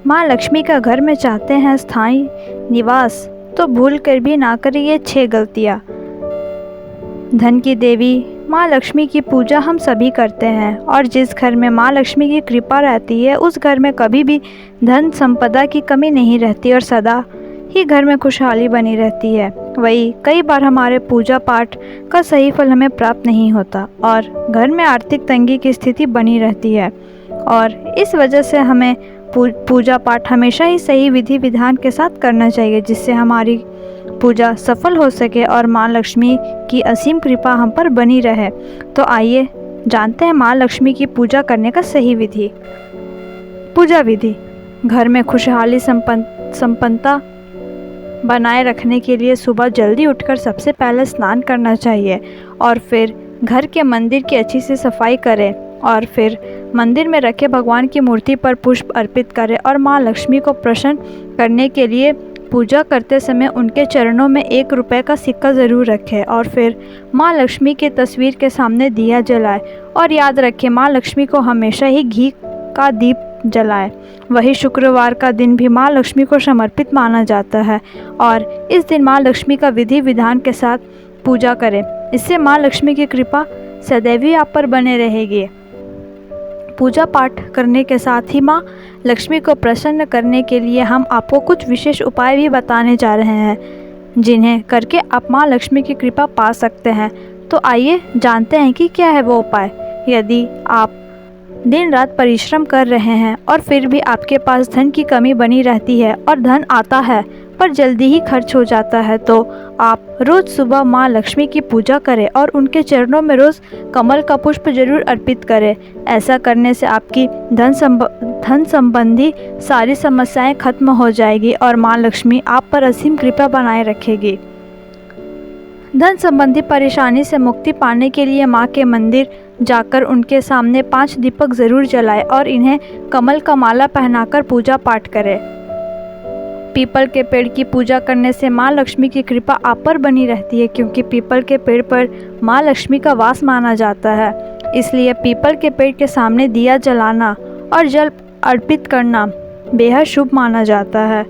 माँ लक्ष्मी का घर में चाहते हैं स्थायी निवास, तो भूल कर भी ना करें ये 6 गलतियाँ। धन की देवी माँ लक्ष्मी की पूजा हम सभी करते हैं और जिस घर में माँ लक्ष्मी की कृपा रहती है उस घर में कभी भी धन संपदा की कमी नहीं रहती और सदा ही घर में खुशहाली बनी रहती है। वही कई बार हमारे पूजा पाठ का सही फल हमें प्राप्त नहीं होता और घर में आर्थिक तंगी की स्थिति बनी रहती है और इस वजह से हमें पूजा पाठ हमेशा ही सही विधि विधान के साथ करना चाहिए, जिससे हमारी पूजा सफल हो सके और माँ लक्ष्मी की असीम कृपा हम पर बनी रहे। तो आइए जानते हैं माँ लक्ष्मी की पूजा करने का सही विधि। पूजा विधि। घर में खुशहाली संपन्नता बनाए रखने के लिए सुबह जल्दी उठकर सबसे पहले स्नान करना चाहिए और फिर घर के मंदिर की अच्छी से सफाई करें और फिर मंदिर में रखे भगवान की मूर्ति पर पुष्प अर्पित करें और माँ लक्ष्मी को प्रसन्न करने के लिए पूजा करते समय उनके चरणों में 1 रुपये का सिक्का ज़रूर रखें और फिर माँ लक्ष्मी की तस्वीर के सामने दिया जलाएं और याद रखें माँ लक्ष्मी को हमेशा ही घी का दीप जलाएं। वही शुक्रवार का दिन भी माँ लक्ष्मी को समर्पित माना जाता है और इस दिन माँ लक्ष्मी का विधि विधान के साथ पूजा करें। इससे माँ लक्ष्मी की कृपा सदैव ही आप पर बने रहेगी। पूजा पाठ करने के साथ ही माँ लक्ष्मी को प्रसन्न करने के लिए हम आपको कुछ विशेष उपाय भी बताने जा रहे हैं, जिन्हें करके आप माँ लक्ष्मी की कृपा पा सकते हैं। तो आइए जानते हैं कि क्या है वो उपाय। यदि आप दिन रात परिश्रम कर रहे हैं और फिर भी आपके पास धन की कमी बनी रहती है और धन आता है पर जल्दी ही खर्च हो जाता है, तो आप रोज़ सुबह माँ लक्ष्मी की पूजा करें और उनके चरणों में रोज़ कमल का पुष्प जरूर अर्पित करें। ऐसा करने से आपकी धन संबंधी सारी समस्याएं खत्म हो जाएगी और माँ लक्ष्मी आप पर असीम कृपा बनाए रखेगी। धन संबंधी परेशानी से मुक्ति पाने के लिए माँ के मंदिर जाकर उनके सामने 5 दीपक ज़रूर जलाएं और इन्हें कमल का माला पहनाकर पूजा पाठ करें। पीपल के पेड़ की पूजा करने से माँ लक्ष्मी की कृपा आप पर बनी रहती है, क्योंकि पीपल के पेड़ पर माँ लक्ष्मी का वास माना जाता है। इसलिए पीपल के पेड़ के सामने दिया जलाना और जल अर्पित करना बेहद शुभ माना जाता है।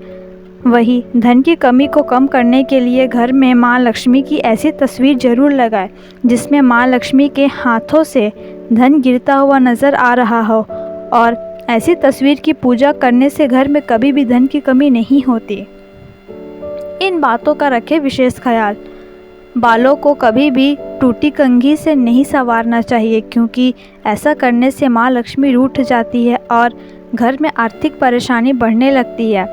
वही धन की कमी को कम करने के लिए घर में माँ लक्ष्मी की ऐसी तस्वीर जरूर लगाएं जिसमें माँ लक्ष्मी के हाथों से धन गिरता हुआ नज़र आ रहा हो और ऐसी तस्वीर की पूजा करने से घर में कभी भी धन की कमी नहीं होती। इन बातों का रखें विशेष ख्याल। बालों को कभी भी टूटी कंघी से नहीं संवारना चाहिए, क्योंकि ऐसा करने से माँ लक्ष्मी रूठ जाती है और घर में आर्थिक परेशानी बढ़ने लगती है।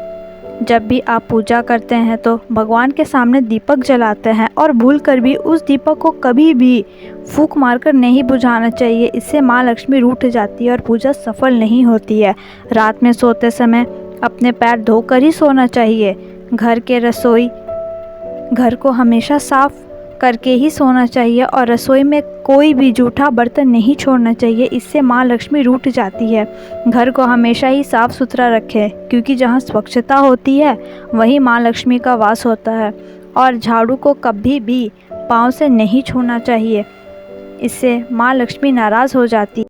जब भी आप पूजा करते हैं तो भगवान के सामने दीपक जलाते हैं और भूलकर भी उस दीपक को कभी भी फूंक मारकर नहीं बुझाना चाहिए। इससे माँ लक्ष्मी रूठ जाती है और पूजा सफल नहीं होती है। रात में सोते समय अपने पैर धोकर ही सोना चाहिए। घर को हमेशा साफ करके ही सोना चाहिए और रसोई में कोई भी जूठा बर्तन नहीं छोड़ना चाहिए। इससे माँ लक्ष्मी रूठ जाती है। घर को हमेशा ही साफ़ सुथरा रखें, क्योंकि जहाँ स्वच्छता होती है वहीं माँ लक्ष्मी का वास होता है। और झाड़ू को कभी भी पाँव से नहीं छूना चाहिए, इससे माँ लक्ष्मी नाराज़ हो जाती है।